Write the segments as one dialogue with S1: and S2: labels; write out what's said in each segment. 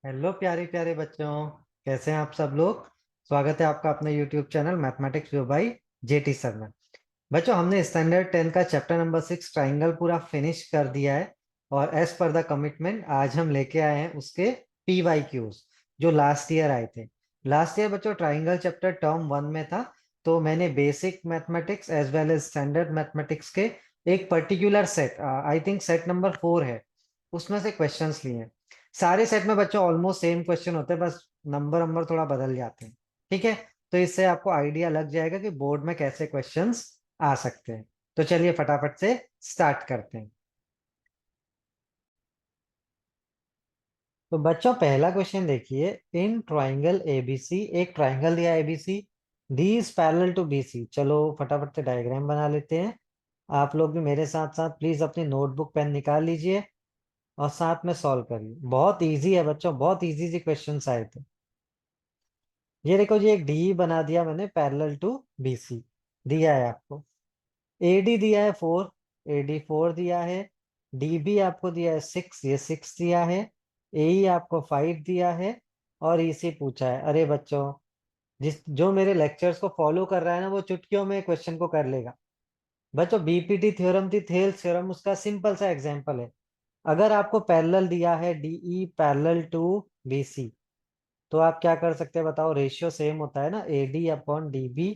S1: Hello प्यारे प्यारे बच्चों। कैसे हैं आप सब लोग। स्वागत है आपका अपने YouTube channel mathematics view by jetty sir में। बच्चों, हमने स्टैंडर्ड 10 का चैप्टर नंबर 6 ट्राइंगल पूरा फिनिश कर दिया है। और एज पर द कमिटमेंट आज हम लेके आए हैं उसके PYQs जो लास्ट ईयर आए थे। लास्ट ईयर बच्चों ट्राइंगल चैप्टर टर्म 1 में था। तो मैंने basic mathematics as well as standard mathematics के एक particular set, I think set number 4 है, उसमें से क्वेश्चंस लिए हैं। सारे सेट में बच्चों ऑलमोस्ट सेम क्वेश्चन होते हैं, बस नंबर नंबर थोड़ा बदल जाते हैं। ठीक है। तो इससे आपको आइडिया लग जाएगा कि बोर्ड में कैसे क्वेश्चंस आ सकते हैं। तो चलिए फटाफट से स्टार्ट करते हैं। तो बच्चों पहला क्वेश्चन देखिए। इन ट्राइंगल एबीसी, एक ट्राइंगल दिया ABC, D is parallel to BC. चलो फटाफट से डायग्राम बना लेते हैं। आप लोग भी मेरे साथ साथ प्लीज अपनी नोटबुक पेन निकाल लीजिए और साथ में सॉल्व करिए। बहुत इजी है बच्चों, बहुत इजी सी क्वेश्चंस आए थे। ये देखो जी, एक डी बना दिया मैंने पैरेलल टू बीसी। दिया है आपको एडी दिया है 4, AD4 दिया है। डीबी आपको दिया है 6, ये 6 दिया है। एई आपको 5 दिया है। और इसी पूछा है। अरे बच्चों, जिस जो मेरे लेक्चर्स को फॉलो कर रहा है ना, वो चुटकियों में क्वेश्चन को कर लेगा। बच्चों बीपीटी थ्योरम थी, थेल्स थ्योरम, उसका सिंपल सा एग्जांपल है। अगर आपको पैरेलल दिया है डीई पैरेलल टू बीसी, तो आप क्या कर सकते हैं बताओ। रेशियो सेम होता है ना, AD upon DB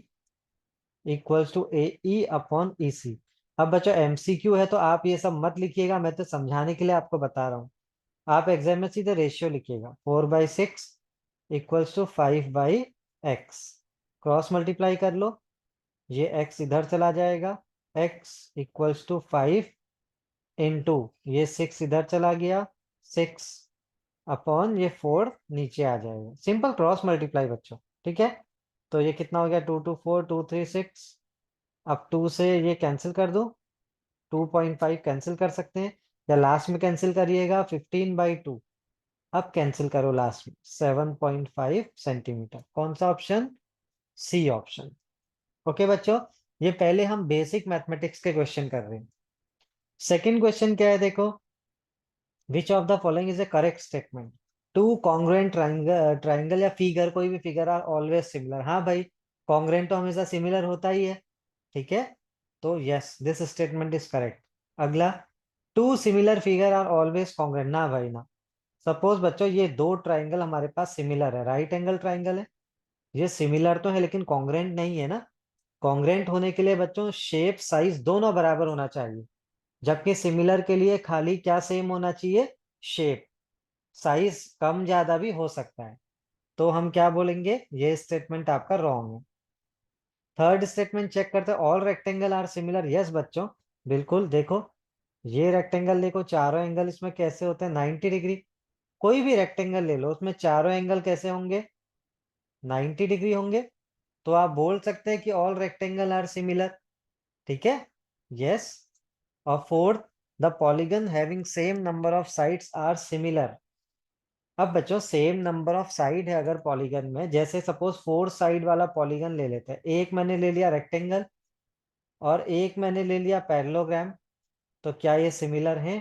S1: equals to AE upon EC। अब बच्चों MCQ है तो आप ये सब मत लिखिएगा, मैं तो समझाने के लिए आपको बता रहा हूँ। आप एग्जाम में सीधे रेशियो लिखिएगा। 4/6 equals to 5/x। Cross multiply कर लो, ये x इधर चला जाएगा। x इक्वल्स टू 5 इंटू ये 6 इधर चला गया, 6 अपॉन ये 4 नीचे आ जाएगा। सिंपल क्रॉस मल्टीप्लाई बच्चों। ठीक है। तो ये कितना हो गया, 2 2 4 2 3 6। अब 2 से ये कैंसिल कर दो, 2.5 कैंसिल कर सकते हैं, या लास्ट में कैंसिल करिएगा 15/2। अब कैंसिल करो लास्ट में 7.5 सेंटीमीटर। कौन सा ऑप्शन, सी ऑप्शन। ओके बच्चों, ये पहले हम बेसिक मैथमेटिक्स के क्वेश्चन कर रहे हैं। सेकंड क्वेश्चन क्या है देखो। Which of the following is A correct statement. Two congruent triangle, triangle या फिगर, कोई भी फिगर आर ऑलवेज सिमिलर। हाँ भाई, कॉन्ग्रुएंट तो हमेशा सिमिलर होता ही है। ठीक है। तो yes, this statement is correct. अगला, two similar figure are always congruent. ना भाई ना। सपोज बच्चों ये दो ट्राइंगल हमारे पास सिमिलर है, राइट एंगल ट्राइंगल है। ये सिमिलर तो है लेकिन कॉन्ग्रुएंट नहीं है ना। कॉन्ग्रुएंट होने के लिए बच्चों शेप साइज दोनों बराबर होना चाहिए। जबकि सिमिलर के लिए खाली क्या सेम होना चाहिए, शेप। साइज कम ज्यादा भी हो सकता है। तो हम क्या बोलेंगे, ये स्टेटमेंट आपका रॉन्ग है। थर्ड स्टेटमेंट चेक करते हैं। All rectangle are similar. Yes बच्चों, बिल्कुल। देखो ये रेक्टेंगल, देखो चारों एंगल इसमें कैसे होते हैं, 90 डिग्री। कोई भी रेक्टेंगल ले लो, उसमें चारों एंगल कैसे होंगे, 90 डिग्री होंगे। तो आप बोल सकते हैं कि ऑल रेक्टेंगल आर सिमिलर। ठीक है। यस। और fourth, the polygon having same number of sides are similar. अब बच्चों सेम नंबर ऑफ साइड है अगर पॉलीगन में, जैसे सपोज 4 साइड वाला पॉलीगन ले लेते हैं। एक मैंने ले लिया रेक्टेंगल और एक मैंने ले लिया पैरेललोग्राम। तो क्या ये सिमिलर है,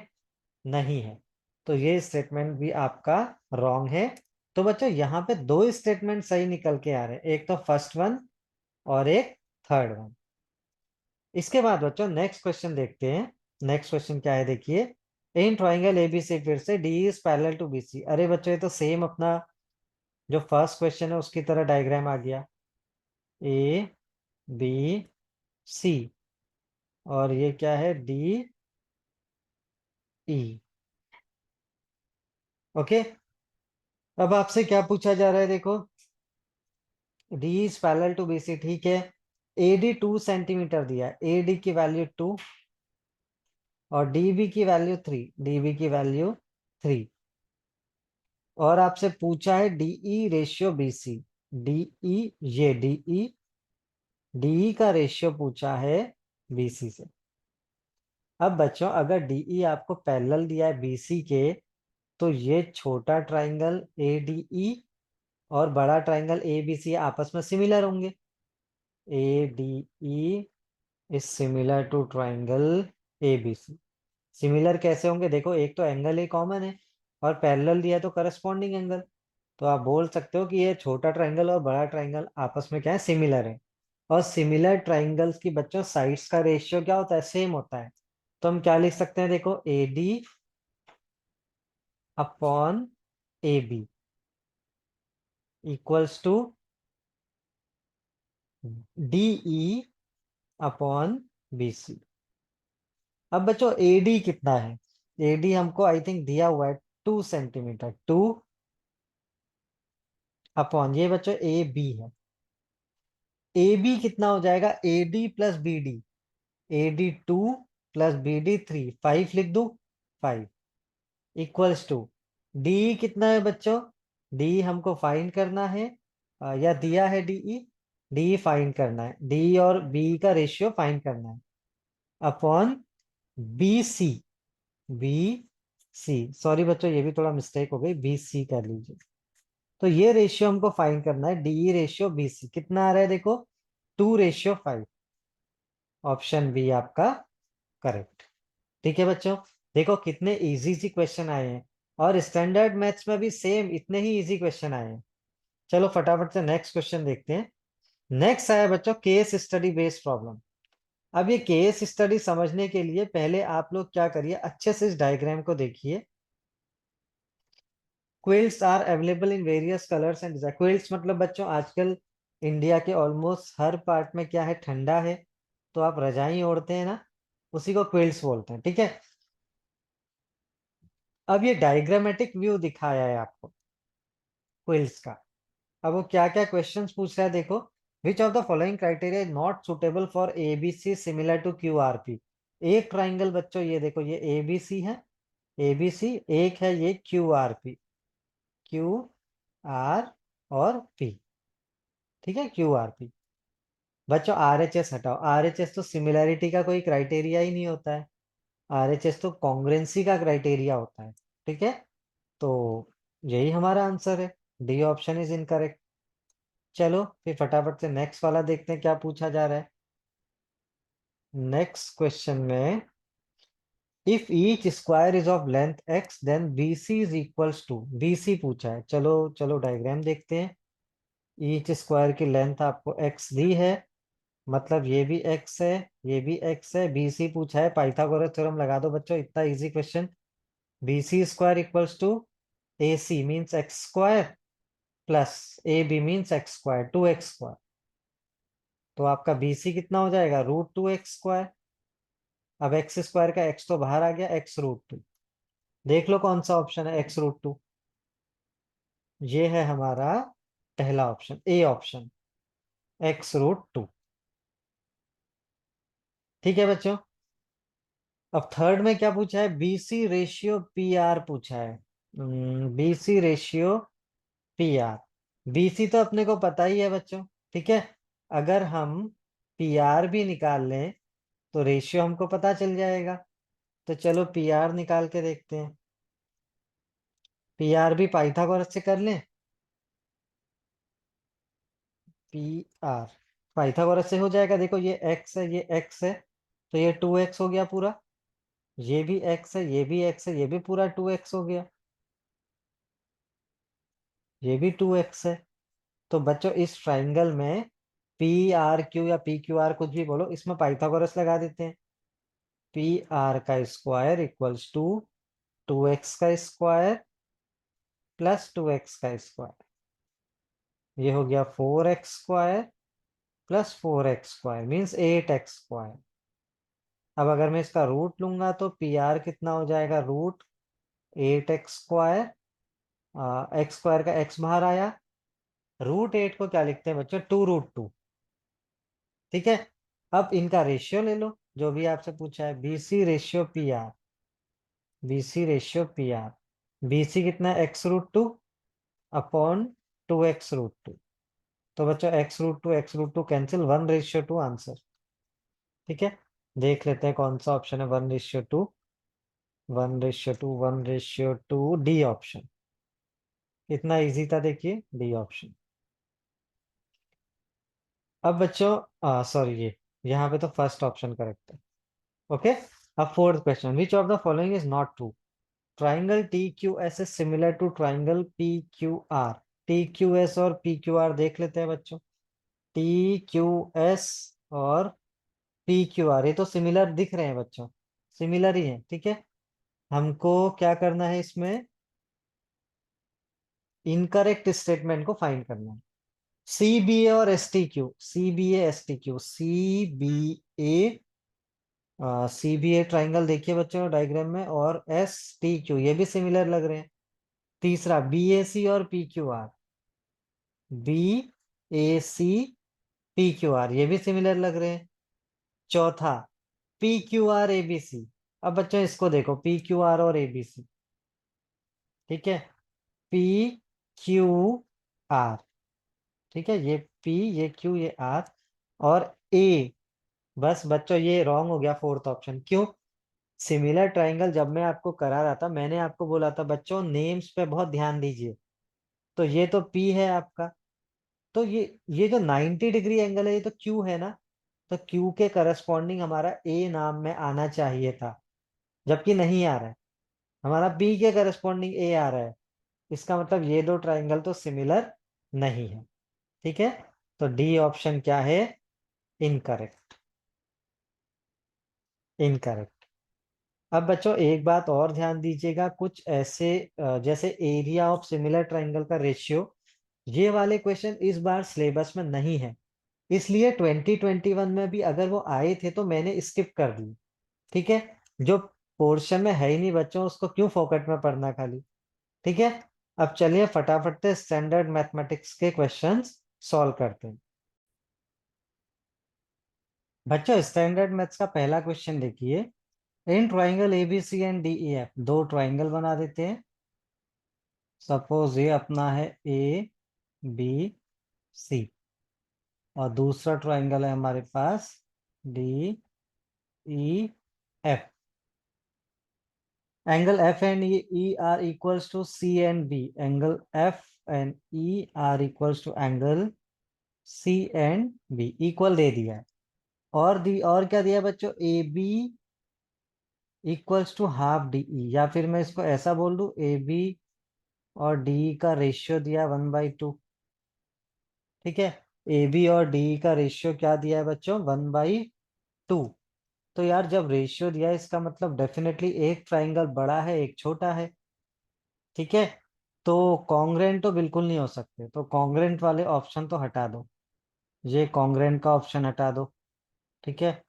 S1: नहीं है। तो ये स्टेटमेंट भी आपका रॉन्ग है। तो बच्चों यहाँ पे दो स्टेटमेंट सही निकल के आ रहे हैं, एक तो फर्स्ट वन और एक थर्ड वन। इसके बाद बच्चों नेक्स्ट क्वेश्चन देखते हैं। नेक्स्ट क्वेश्चन क्या है देखिए। इन ट्राइंगल एबीसी, फिर से D is parallel to BC. अरे बच्चों ये तो सेम अपना जो फर्स्ट क्वेश्चन है उसकी तरह डायग्राम आ गया। ए बी सी, और ये क्या है, डी ई। ओके। अब आपसे क्या पूछा जा रहा है देखो। D is parallel to BC, ठीक है। एडी 2 सेंटीमीटर दिया है, एडी की वैल्यू 2 और डीबी की वैल्यू 3, डीबी की वैल्यू 3। और आपसे पूछा है डीई रेशियो बीसी। डीई, ये डीई का रेशियो पूछा है बीसी से। अब बच्चों अगर डीई आपको पैरेलल दिया है बीसी के, तो ये छोटा ट्राइंगल एडीई और बड़ा ट्राइंगल एबीसी आपस में सिमिलर होंगे। ADE is similar to triangle ABC. Similar कैसे होंगे देखो, एक तो एंगल ही कॉमन है। और पैरेलल दिया है तो करस्पॉन्डिंग एंगल। तो आप बोल सकते हो कि ये छोटा ट्राइंगल और बड़ा ट्राइंगल आपस में क्या है, सिमिलर है। और सिमिलर ट्राइंगल्स की बच्चों साइड्स का रेशियो क्या होता है, सेम होता है। तो हम क्या लिख सकते हैं, देखो AD upon AB equals to DE upon BC। अब बच्चों AD कितना है, AD हमको आई थिंक दिया हुआ है 2 सेंटीमीटर, 2 अपॉन ये बच्चों AB है। AB कितना हो जाएगा, AD plus BD, AD 2 plus BD 3, 5 लिख दूं, 5 इक्वल्स टू डी कितना है बच्चों, डी हमको फाइंड करना है, या दिया है DE, डी फाइंड करना है, डी और बी का रेशियो फाइंड करना है, अपॉन BC, BC सॉरी बच्चों ये भी थोड़ा मिस्टेक हो गई, BC कर लीजिए। तो ये रेशियो हमको फाइंड करना है, DE रेशियो BC कितना आ रहा है, देखो 2:5। ऑप्शन बी आपका करेक्ट। ठीक है बच्चों, देखो कितने इजी सी क्वेश्चन आए हैं, और स्टैंडर्ड मैथ्स में भी सेम इतने ही इजी क्वेश्चन आए हैं। चलो फटाफट से नेक्स्ट क्वेश्चन देखते हैं। नेक्स्ट आया बच्चों केस स्टडी बेस्ड प्रॉब्लम। अब ये केस स्टडी समझने के लिए पहले आप लोग क्या करिए, अच्छे से इस डायग्राम को देखिए। Quilts are available in various colours and design. Quilts मतलब बच्चों आजकल इंडिया के ऑलमोस्ट हर पार्ट में क्या है, ठंडा है, तो आप रजाई ओढ़ते हैं ना, उसी को क्विल्ट्स बोलते हैं। ठीक है, अब ये डायग्रामेटिक व्यू दिखाया है आपको क्विल्स का। अब वो क्या क्या क्वेश्चंस पूछ रहा है देखो। Which of the following criteria is not suitable for ABC similar to QRP। एक ट्राइंगल बच्चों ये देखो, ये ABC है, ABC, एक है ये QRP, QR और P। ठीक है, QRP। बच्चों RHS हटाओ, RHS तो सिमिलैरिटी का कोई क्राइटेरिया ही नहीं होता है, RHS तो कॉन्ग्रुएंसी का क्राइटेरिया होता है। ठीक है, तो यही हमारा आंसर है, डी ऑप्शन इज इनकरेक्ट। चलो फिर फटाफट से नेक्स्ट वाला देखते हैं क्या पूछा जा रहा है। नेक्स्ट क्वेश्चन में if each square is of length x then BC is equals to, BC पूछा है। चलो चलो डायग्राम देखते हैं। ईच स्क्वायर की लेंथ आपको x दी है, मतलब ये भी x है, ये भी x है, BC पूछा है, पाइथागोरस थ्योरम लगा दो बच्चों, इतना easy question. BC square equals to AC means x square plus AB means x square, 2x square. तो आपका BC कितना हो जाएगा, √2x स्क्वायर। अब एक्स स्क्वायर का x तो बाहर आ गया, x√2। देख लो कौन सा ऑप्शन है x√2। ये है हमारा पहला ऑप्शन, ए ऑप्शन, x√2। ठीक है बच्चों, अब थर्ड में क्या पूछा है, BC रेशियो PR पूछा है। BC रेशियो PR, BC तो अपने को पता ही है बच्चों। ठीक है, अगर हम PR भी निकाल लें तो रेशियो हमको पता चल जाएगा। तो चलो PR निकाल के देखते हैं। PR भी पाइथागोरस से कर लें, PR पाइथागोरस से हो जाएगा। देखो ये x है, ये x है, तो ये 2x हो गया पूरा। ये भी x है, ये भी x है, ये भी पूरा 2x हो गया। ये भी 2x है। तो बच्चों इस ट्राइंगल में PRQ या PQR कुछ भी बोलो, इसमें पाइथागोरस लगा देते हैं। PR का स्क्वायर इक्वल्स टू 2x का स्क्वायर प्लस 2x का स्क्वायर, ये हो गया 4x square plus 4x square means 8x square. अब अगर मैं इसका रूट लूंगा तो PR कितना हो जाएगा, √8x स्क्वायर, एक्स स्क्वायर का x बाहर आया, √8 को क्या लिखते हैं बच्चों, 2√2। ठीक है, अब इनका रेशियो ले लो जो भी आपसे पूछा है, BC ratio PR, BC ratio PR, BC कितना है, x√2 अपॉन 2x√2। तो बच्चों x√2 कैंसिल, 1:2 आंसर। ठीक है, देख लेते हैं कौन सा ऑप्शन है 1:2, 1:2, 1:2, डी ऑप्शन। कितना इजी था देखिए, डी ऑप्शन। अब बच्चों सॉरी, ये यहाँ पे तो फर्स्ट ऑप्शन करेक्ट है। ओके, अब fourth question, which of the following is not true. Triangle T Q S is similar to triangle P Q R. T Q S और पी क्यू आर देख लेते हैं बच्चों। टी क्यू एस और P Q R ये तो similar दिख रहे हैं बच्चों, सिमिलर ही है। ठीक है, हमको क्या करना है इसमें, इनकरेक्ट स्टेटमेंट को फाइंड करना है। सी बी ए और S T Q, C B A S T Q, C B A, C B A triangle देखिए बच्चों डायग्राम में, और एस टी क्यू ये भी सिमिलर लग रहे हैं। तीसरा बी ए सी और P Q R, B A C P Q R ये भी सिमिलर लग रहे हैं। चौथा P Q R A B C. अब बच्चों इसको देखो, पी क्यू आर और ए बी सी, ठीक है, पी क्यू आर, ठीक है, ये पी ये क्यू ये आर और ए। बस बच्चों ये रॉन्ग हो गया फोर्थ ऑप्शन। क्यों? सिमिलर ट्राइंगल जब मैं आपको करा रहा था मैंने आपको बोला था बच्चों नेम्स पे बहुत ध्यान दीजिए। तो ये तो पी है आपका, तो ये जो 90 डिग्री एंगल है ये तो क्यू है ना, तो क्यू के करस्पॉन्डिंग हमारा ए नाम में आना चाहिए था, जबकि नहीं आ रहा है। हमारा बी के करस्पॉन्डिंग ए आ रहा है, इसका मतलब ये दो ट्राइंगल तो सिमिलर नहीं है। ठीक है, तो डी ऑप्शन क्या है, इनकरेक्ट, इनकरेक्ट। अब बच्चों एक बात और ध्यान दीजिएगा, कुछ ऐसे जैसे एरिया ऑफ सिमिलर ट्राइंगल का रेशियो, ये वाले क्वेश्चन इस बार सिलेबस में नहीं है, इसलिए 2021 में भी अगर वो आए थे तो मैंने स्किप कर दी। ठीक है, जो पोर्शन में है ही नहीं बच्चों उसको क्यों फोकट में पढ़ना खाली। ठीक है, अब चलिए फटाफट से स्टैंडर्ड मैथमेटिक्स के क्वेश्चंस सॉल्व करते हैं। बच्चों स्टैंडर्ड मैथ्स का पहला क्वेश्चन देखिए, in triangle ABC and D E F, दो ट्राइंगल बना देते हैं। सपोज ये अपना है ए बी सी, और दूसरा ट्राइंगल है हमारे पास D E F. Angle F and E are equals to C and B, angle F and E are equals to angle C and B, equal दे दिया है। और क्या दिया है बच्चों, A B equals to half D E, या फिर मैं इसको ऐसा बोल दूं ए बी और डी का रेशियो दिया 1/2। ठीक है, ए बी और डी का रेशियो क्या दिया है बच्चों, 1/2। तो यार जब रेशियो दिया है इसका मतलब डेफिनेटली एक ट्राइंगल बड़ा है एक छोटा है। ठीक है, तो कॉन्ग्रेंट तो बिल्कुल नहीं हो सकते, तो कॉन्ग्रेंट वाले ऑप्शन तो हटा दो, ये कॉन्ग्रेंट का ऑप्शन हटा दो। ठीक है,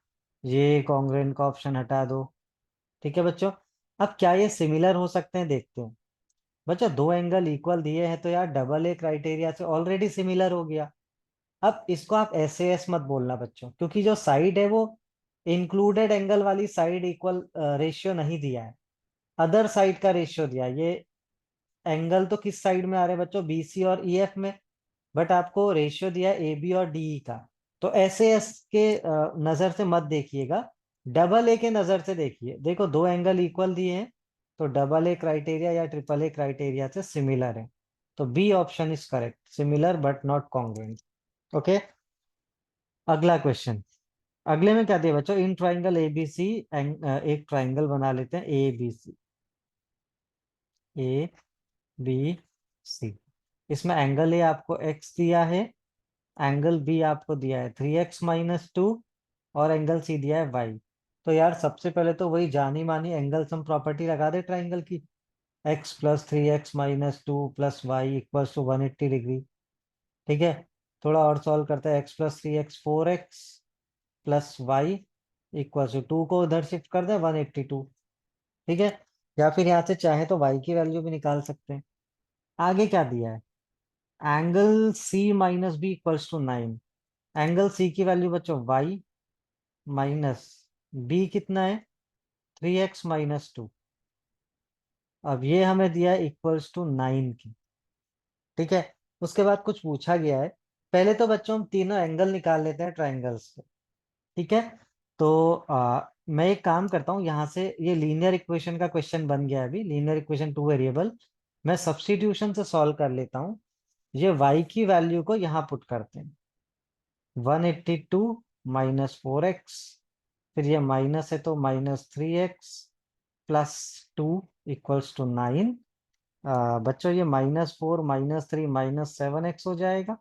S1: ये कॉन्ग्रेंट का ऑप्शन हटा दो। ठीक है बच्चों, अब क्या ये सिमिलर हो सकते हैं देखते हैं। बच्चों दो एंगल इक्वल दिए हैं तो यार डबल ए क्राइटेरिया से ऑलरेडी सिमिलर हो गया। अब इसको आप ऐसे एस मत बोलना बच्चों, क्योंकि जो साइड है वो इंक्लूडेड एंगल वाली साइड इक्वल रेशियो नहीं दिया है, अदर साइड का रेशियो दिया है। ये एंगल तो किस साइड में आ रहे हैं बच्चों, बी सी और ई एफ में, बट आपको रेशियो दिया है ए बी और डी ई का। तो ऐसे एस के नजर से मत देखिएगा, डबल ए के नजर से देखिए। देखो दो एंगल इक्वल दिए हैं तो डबल ए क्राइटेरिया या ट्रिपल ए क्राइटेरिया से सिमिलर है, तो B option is correct, similar but not congruent. Okay, अगला क्वेश्चन। अगले में क्या दिया बच्चों, इन ट्राइंगल ए बी सी, एक ट्राइंगल बना लेते हैं ए बी सी, ए बी सी। इसमें एंगल ए आपको एक्स दिया है, एंगल बी आपको दिया है 3x-2, और एंगल सी दिया है वाई। तो यार सबसे पहले तो वही जानी मानी एंगल सम प्रॉपर्टी लगा दे ट्राइंगल की, x plus 3x-2 plus y equals to 180 degree. ठीक है, थोड़ा और सॉल्व करते हैं, x plus 3x 4x plus y equals to 2 को उधर शिफ्ट कर दे 182। ठीक है, या फिर यहाँ से चाहे तो y की वैल्यू भी निकाल सकते हैं। आगे क्या दिया है, angle C minus B equals to 9। Angle C की वैल्यू बच्चों y माइनस बी कितना है 3x-2। अब ये हमें दिया है इक्वल्स टू 9 की। ठीक है, उसके बाद कुछ पूछा गया है, पहले तो बच्चों हम तीनों एंगल निकाल लेते हैं ट्राइंगल्स के। ठीक है, तो मैं एक काम करता हूँ, यहाँ से ये लीनियर इक्वेशन का क्वेश्चन बन गया है अभी, लीनियर इक्वेशन टू वेरिएबल, मैं सब्स्टिट्यूशन से सॉल्व कर लेता हूँ। ये y की वैल्यू को यहाँ पुट करते हैं, 182 माइनस 4x, फिर ये माइनस है तो -3x प्लस 2, इक्वल्स टू 9। बच्चों ये -4 -3 -7x हो जाएगा,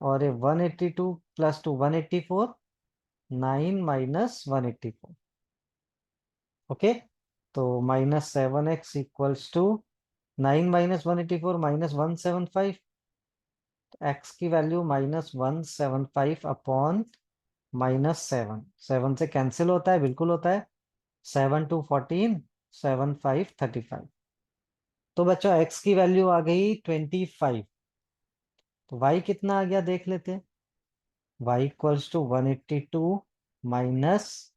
S1: और ये 182 + 2 184, 9 - 184। ओके, तो -7x इक्वल्स टू 9 - 184 -175। एक्स की वैल्यू -175 अपॉन -7, 7 से कैंसिल होता है, बिल्कुल होता है। 7 2 14, 7 5 35। तो बच्चों x की वैल्यू आ गई 25। तो y कितना आ गया देख लेते हैं। y इक्वल्स टू 182 माइनस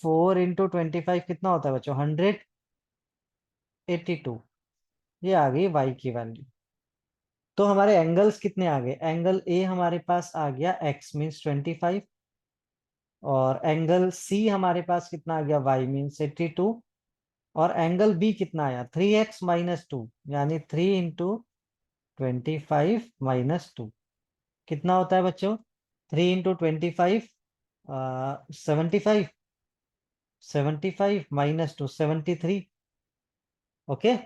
S1: 4 × 25 कितना होता है बच्चों, 182। ये आ गई y की वैल्यू। तो हमारे एंगल्स कितने आ गए, एंगल ए हमारे पास आ गया x मीन्स 25, और एंगल सी हमारे पास कितना आ गया, y मीन्स 82, और एंगल बी कितना आया 3x - 2, यानी 3 × 25 - 2 कितना होता है बच्चों, 3 × 25 75, 75 -2 73। ओके,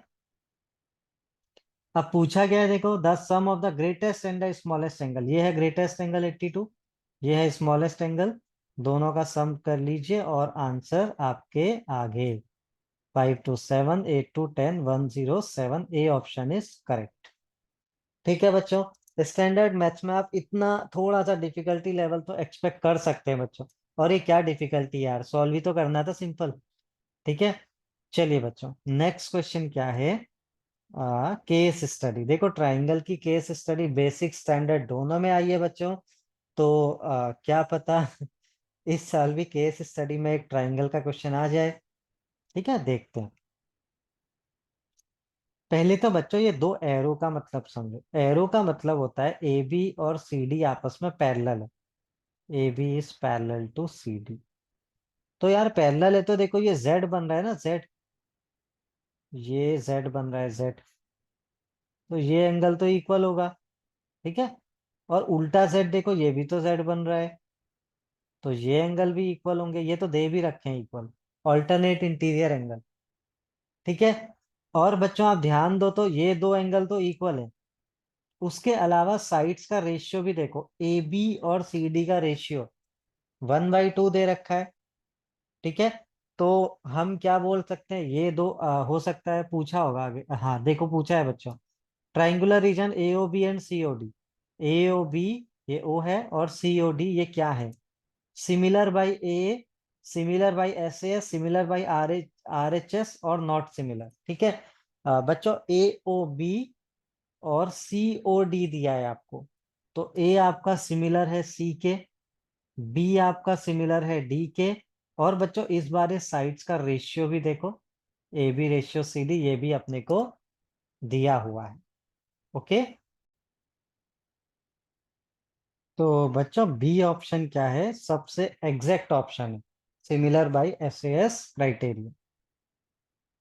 S1: अब पूछा गया है, देखो the sum of the greatest and the smallest angle. ये है ग्रेटेस्ट एंगल 82, ये है स्मॉलेस्ट एंगल, दोनों का सम कर लीजिए और आंसर आपके आगे। 5 to 7, 8 to 10, 107, A option is correct. ठीक है बच्चों, स्टैंडर्ड मैथ्स में आप इतना थोड़ा सा डिफिकल्टी लेवल तो एक्सपेक्ट कर सकते हैं बच्चों। और ये क्या डिफिकल्टी यार, सॉल्व ही तो करना था, सिंपल। ठीक है, चलिए बच्चों नेक्स्ट क्वेश्चन क्या है। केस स्टडी, देखो ट्राइंगल की केस स्टडी बेसिक स्टैंडर्ड दोनों में आई है बच्चों। तो क्या पता इस साल भी केस स्टडी में एक ट्राइंगल का क्वेश्चन आ जाए। ठीक है, देखते हैं। पहले तो बच्चों ये दो एरो का मतलब समझो। एरो का मतलब होता है ए बी और सी डी आपस में पैरेलल है, A B is parallel to C D. तो यार पैरेलल है तो देखो ये जेड बन रहा है ना, जेड, ये जेड बन रहा है, जेड। तो ये एंगल तो इक्वल होगा, ठीक है। और उल्टा जेड देखो, ये भी तो जेड बन रहा है, तो ये एंगल भी इक्वल होंगे, ये तो दे भी रखे हैं इक्वल, ऑल्टरनेट इंटीरियर एंगल। ठीक है, और बच्चों आप ध्यान दो तो ये दो एंगल तो इक्वल है। उसके अलावा साइड्स का रेशियो भी देखो, ए बी और सी डी का रेशियो 1/2 दे रखा है। ठीक है, तो हम क्या बोल सकते हैं, ये दो हो सकता है, पूछा होगा आगे, हाँ देखो पूछा है बच्चों। Triangular region A O B and C O D, A O B ये ओ है, और सी ओ डी ये क्या है, similar by A, similar by S S, similar by R H S, और नॉट सिमिलर। ठीक है, बच्चों ए ओ बी और सी ओ डी दिया है आपको, तो ए आपका सिमिलर है सी के, बी आपका सिमिलर है डी के, और बच्चों इस बार इस साइड्स का रेशियो भी देखो, A B ratio C D, ये भी अपने को दिया हुआ है। ओके, तो बच्चों बी ऑप्शन क्या है, सबसे एग्जैक्ट ऑप्शन है, सिमिलर बाय एसएएस क्राइटेरिया।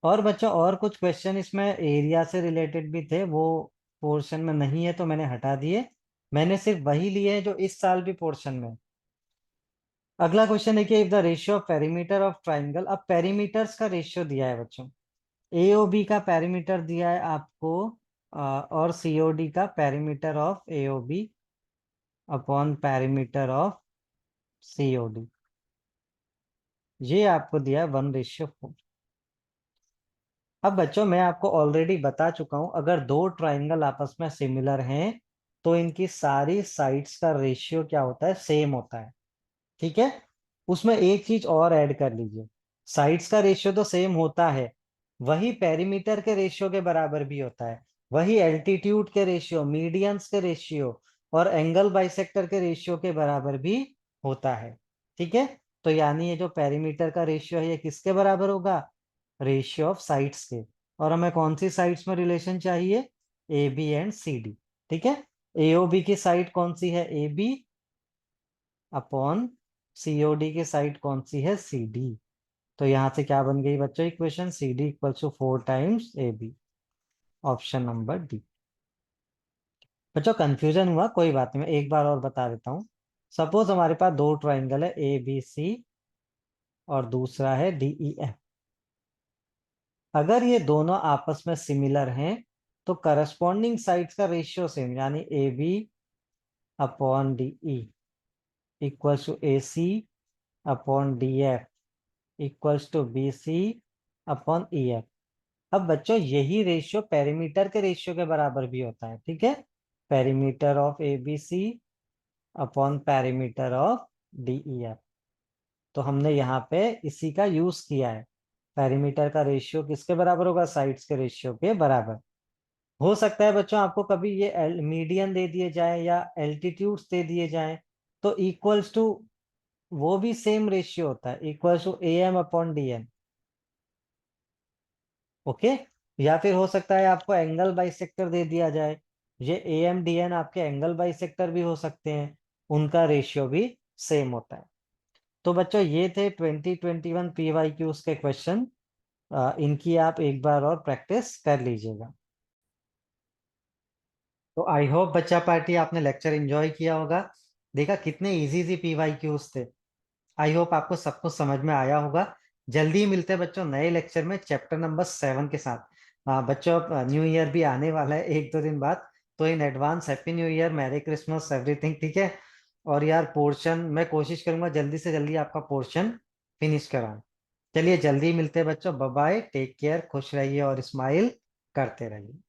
S1: और बच्चों और कुछ क्वेश्चन इसमें एरिया से रिलेटेड भी थे, वो पोर्शन में नहीं है तो मैंने हटा दिए। मैंने सिर्फ वही लिए हैं जो इस साल भी पोर्शन में। अगला क्वेश्चन है कि if the ratio of perimeter of triangle, अब पेरीमीटर्स का रेशियो दिया है बच्चों, एओबी का पेरीमीटर दिया है आपको, और सीओडी का perimeter of AOB upon perimeter of COD, ये आपको दिया है 1:4। अब बच्चों मैं आपको ऑलरेडी बता चुका हूं, अगर दो ट्राइंगल आपस में सिमिलर हैं तो इनकी सारी साइड्स का रेशियो क्या होता है, सेम होता है। ठीक है, उसमें एक चीज और ऐड कर लीजिए, साइड्स का रेशियो तो सेम होता है, वही पेरीमीटर के रेशियो के बराबर भी होता है, वही एल्टीट्यूड के रेशियो, मीडियंस के रेशियो, और एंगल बाइसेक्टर के रेशियो के बराबर भी होता है। ठीक है, तो यानी ये जो पेरीमीटर का रेशियो है ये किसके बराबर होगा, रेशियो ऑफ साइड्स के। और हमें कौन सी साइड्स में रिलेशन चाहिए, A B and C D. ठीक है, एओबी की साइड कौन सी है, ए बी, अपॉन सीओडी की साइड कौन सी है, सी डी। तो यहां से क्या बन गई बच्चों equation, C D equal to 4 times A B, option number D. बच्चों कंफ्यूजन हुआ, कोई बात नहीं, मैं एक बार और बता देता हूँ। सपोज हमारे पास दो ट्राइंगल है, ए बी सी, और दूसरा है डी ई एफ। अगर ये दोनों आपस में सिमिलर हैं तो करस्पॉन्डिंग साइड्स का रेशियो सेम, यानी A B upon D E equals to A C upon D F equals to B C upon E F. अब बच्चों यही रेशियो पेरीमीटर के रेशियो के बराबर भी होता है, ठीक है। Perimeter of A B C upon perimeter of D E F. तो हमने यहाँ पे इसी का यूज किया है। पेरीमीटर का रेशियो किसके बराबर होगा? साइड्स के रेशियो के बराबर। हो सकता है बच्चों आपको कभी ये मीडियन दे दिए जाए या एल्टीट्यूड्स दे दिए जाए, तो इक्वल्स टू वो भी सेम रेशियो होता है, equals to A M upon D M. Okay. या फिर हो सकता है आपको एंगल बाइसेक्टर दे दिया जाए, ये ए एम डी एन आपके एंगल बाइसेक्टर भी हो सकते हैं, उनका रेशियो भी सेम होता है। तो बच्चों ये थे 2021 PYQs के क्वेश्चन। इनकी आप एक बार और प्रैक्टिस कर लीजिएगा। तो आई होप बच्चा पार्टी आपने लेक्चर एंजॉय किया होगा। देखा कितने इजी इजी PYQs थे। आई होप आपको सब कुछ समझ में आया होगा। जल्दी ही मिलते हैं बच्चों नए लेक्चर में चैप्टर नंबर 7 के साथ। बच्चों अब न्यू ईयर भी आने वाला है एक दो दिन बाद, तो in advance happy new year, merry Christmas, everything, ठीक है। और यार पोर्शन मैं कोशिश करूंगा जल्दी से जल्दी आपका पोर्शन फिनिश कराऊं। चलिए जल्दी मिलते हैं बच्चों, बाय बाय, टेक केयर, खुश रहिए और स्माइल करते रहिए।